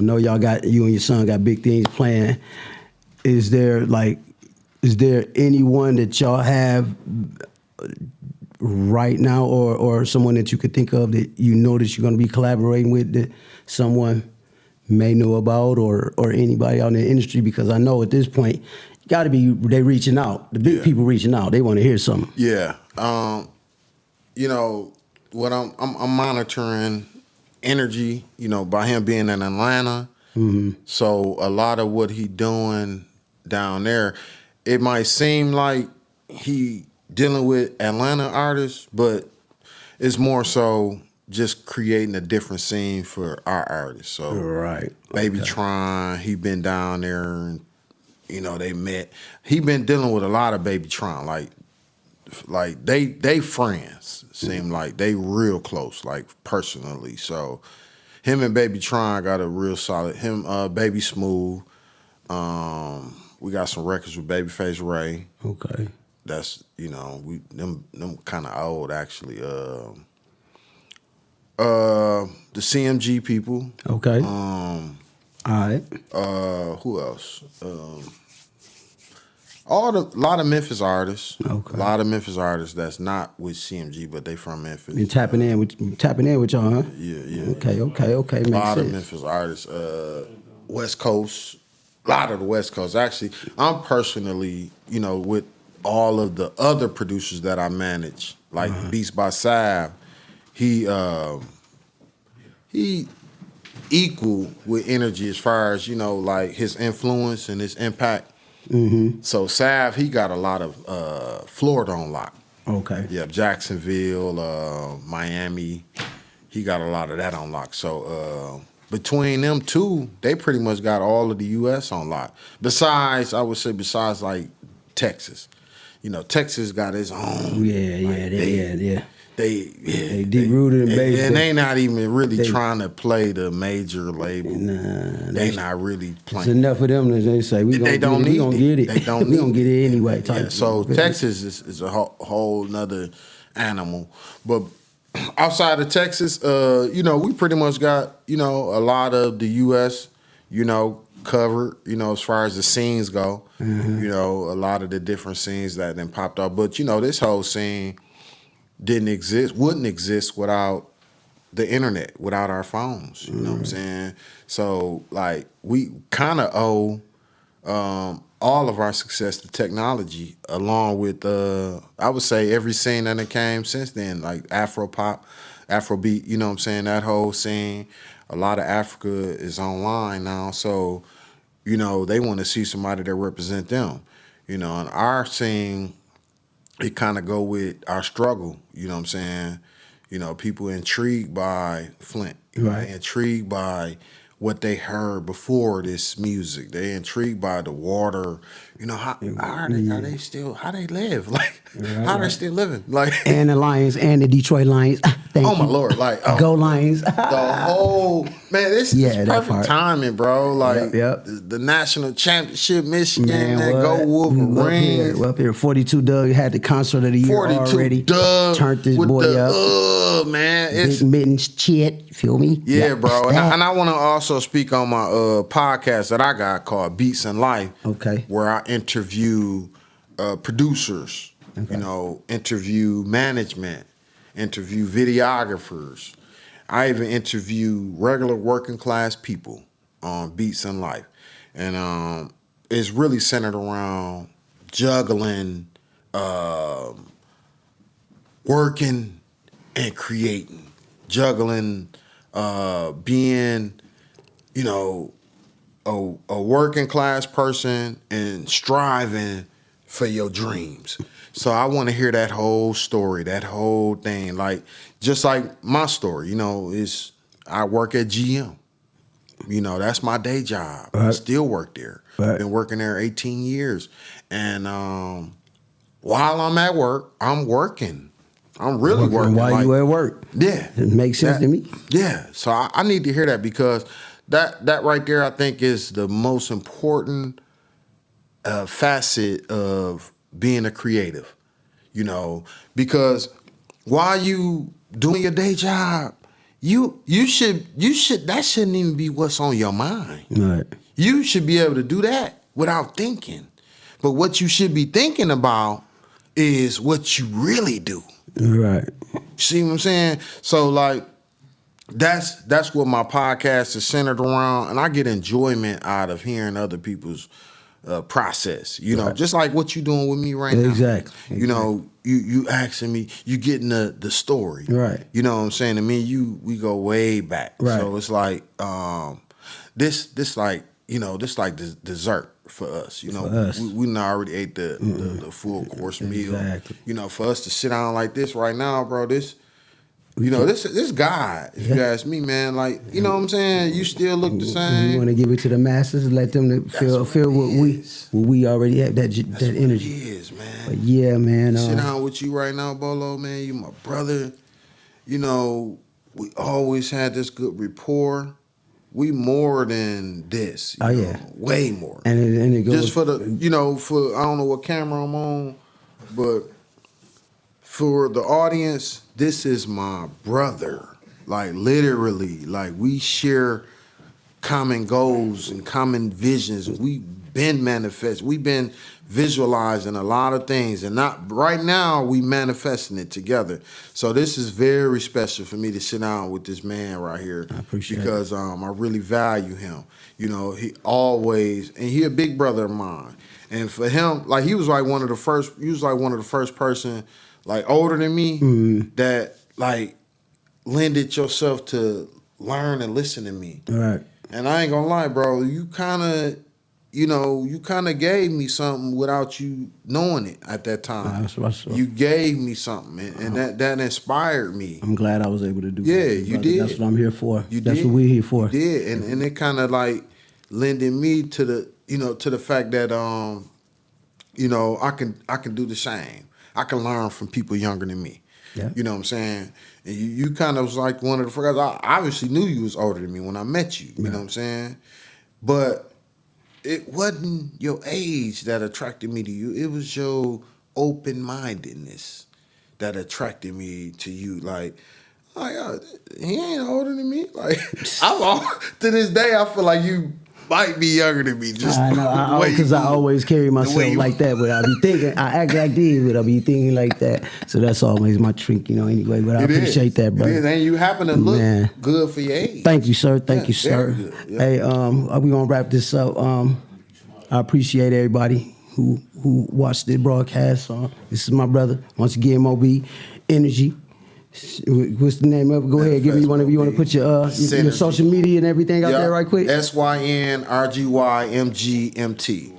I know you and your son got big things planned. Is there anyone that y'all have right now, or someone that you could think of that you know that you're going to be collaborating with that someone may know about, or anybody out in the industry? Because I know at this point, got to be they reaching out. The big people reaching out. They want to hear something. Yeah. You know what? I'm monitoring energy. You know, by him being in Atlanta. Mm-hmm. So a lot of what he doing down there, it might seem like he dealing with Atlanta artists, but it's more so just creating a different scene for our artists. So right, Baby Tron, he been down there, and you know they met. He been dealing with a lot of Baby Tron, like they friends. Seem like they real close, like personally. So him and Baby Tron got a real solid. Him, Baby Smooth. We got some records with Babyface Ray. Okay. That's, you know, them kind of old actually. The CMG people. Okay. All right. Who else? A lot of Memphis artists. Okay. A lot of Memphis artists that's not with CMG, but they from Memphis. You tapping in with y'all, huh? Yeah. Okay. A lot of Memphis artists. West Coast. A lot of the West Coast. Actually, I'm personally, you know, with all of the other producers that I manage, like Beats by Sav, he equal with energy as far as, you know, like his influence and his impact. Mm-hmm. So Sav, he got a lot of Florida on lock. Okay. Yeah, Jacksonville, Miami, he got a lot of that on lock. So between them two, they pretty much got all of the U.S. on lock. Besides, I would say, like Texas. You know, Texas got its own. Yeah. They deep rooted in bass. And they not even really trying to play the major label. Nah, they not really playing. It's enough of them that they say we gonna get it. They don't we gonna get it anyway. Yeah, so Texas is a whole nother animal. But outside of Texas, you know, we pretty much got, you know, a lot of the U.S., you know, covered, you know, as far as the scenes go. Mm-hmm. You know, a lot of the different scenes that then popped up. But, you know, this whole scene wouldn't exist without the internet, without our phones. You know what I'm saying? So, like, we kind of owe all of our success to technology, along with, I would say, every scene that came since then, like Afro-pop, Afrobeat, you know what I'm saying? That whole scene. A lot of Africa is online now, so, you know, they want to see somebody that represent them. You know, and our scene, it kind of go with our struggle, you know what I'm saying? You know, people intrigued by Flint, right? Intrigued by what they heard before this music. They intrigued by the water. You know, how they live? Like, how they still living? Like, and the Lions and the Detroit Lions. Thank you. My Lord! Like, go Lions! The whole man, this is perfect timing, bro. Like, the national championship, Michigan, go Wolverines. Up here, 42 Doug had the concert of the year already. Doug turned this boy up. Man, Big Mittens, Chet, feel me? Yeah, bro. And I want to also speak on my podcast that I got called Beats in Life. Okay. Where I interview producers, you know, interview management, interview videographers. I even interview regular working class people on Beats in Life. And it's really centered around juggling, working and creating, juggling, being, you know, a working class person and striving for your dreams. So I want to hear that whole story, that whole thing. Like, just like my story, you know, I work at GM. You know, that's my day job. Right. I still work there. Right. Been working there 18 years. And while I'm at work, I'm working. I'm really working. While you at work. Yeah. It makes sense to me. Yeah. So I need to hear that, because that right there, I think, is the most important facet of being a creative, you know, because while you doing your day job, you should that shouldn't even be what's on your mind. Right. You should be able to do that without thinking. But what you should be thinking about is what you really do. Right. See what I'm saying? So like that's what my podcast is centered around, and I get enjoyment out of hearing other people's process. You know, just like what you doing with me right now. Exactly. You know, you asking me, you getting the story. Right. You know what I'm saying? And me and you, we go way back. Right. So it's like this like, you know, this like the dessert for us. You know, we already ate the full course meal. Exactly. You know, for us to sit down like this right now, bro, this God, if you ask me, man, like, you know what I'm saying? You still look the same. We want to give it to the masses, let them feel what we already have, that energy. It is, man. But yeah, man. Sit down with you right now, Bolo, man. You my brother. You know, we always had this good rapport. We more than this. You know, way more. And it goes just for the, you know, for I don't know what camera I'm on, but for the audience, this is my brother. Like literally, like we share common goals and common visions. We've been manifest. We've been visualizing a lot of things, and not right now we manifesting it together. So this is very special for me to sit down with this man right here. I appreciate it. Because I really value him. You know, he always, and he a big brother of mine. And for him, like he was like one of the first person like older than me that like lended yourself to learn and listen to me. Right. And I ain't gonna lie, bro, you kind of gave me something without you knowing it at that time. You gave me something, and that inspired me. I'm glad I was able to do that. Yeah, you did. That's what I'm here for. That's what we're here for. You did, and it kind of like lended me to the fact that you know, I can do the same. I can learn from people younger than me. Yeah. You know what I'm saying? And you kind of was like one of the first. I obviously knew you was older than me when I met you. You know what I'm saying? But it wasn't your age that attracted me to you. It was your open-mindedness that attracted me to you. Like, oh, yeah, he ain't older than me. Like, to this day, I feel like you might be younger than me. Just I know, because I always carry myself like that. But I be thinking, I act like this, but I be thinking like that. So that's always my trick, you know. Anyway, but I appreciate that, brother. It is, and you happen to look good for your age. Thank you, sir. Thank you, sir. Yeah. Hey, we gonna wrap this up. I appreciate everybody who watched this broadcast. This is my brother. Once again, Mo B Energy. What's the name of it? Go ahead, give me one of you. Want to put your social media and everything out there right quick? SYNRGYMGMT.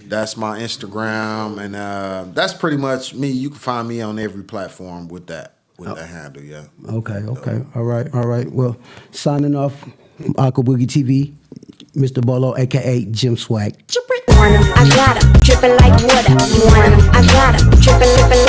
That's my Instagram, and that's pretty much me. You can find me on every platform with that handle. Yeah. Okay. All right. Well, signing off, Aqua Boogie TV, Mr. Bolo, aka Jim Swag. Want 'em, I got 'em, drippin' like water. You want 'em, I got 'em, drippin' water.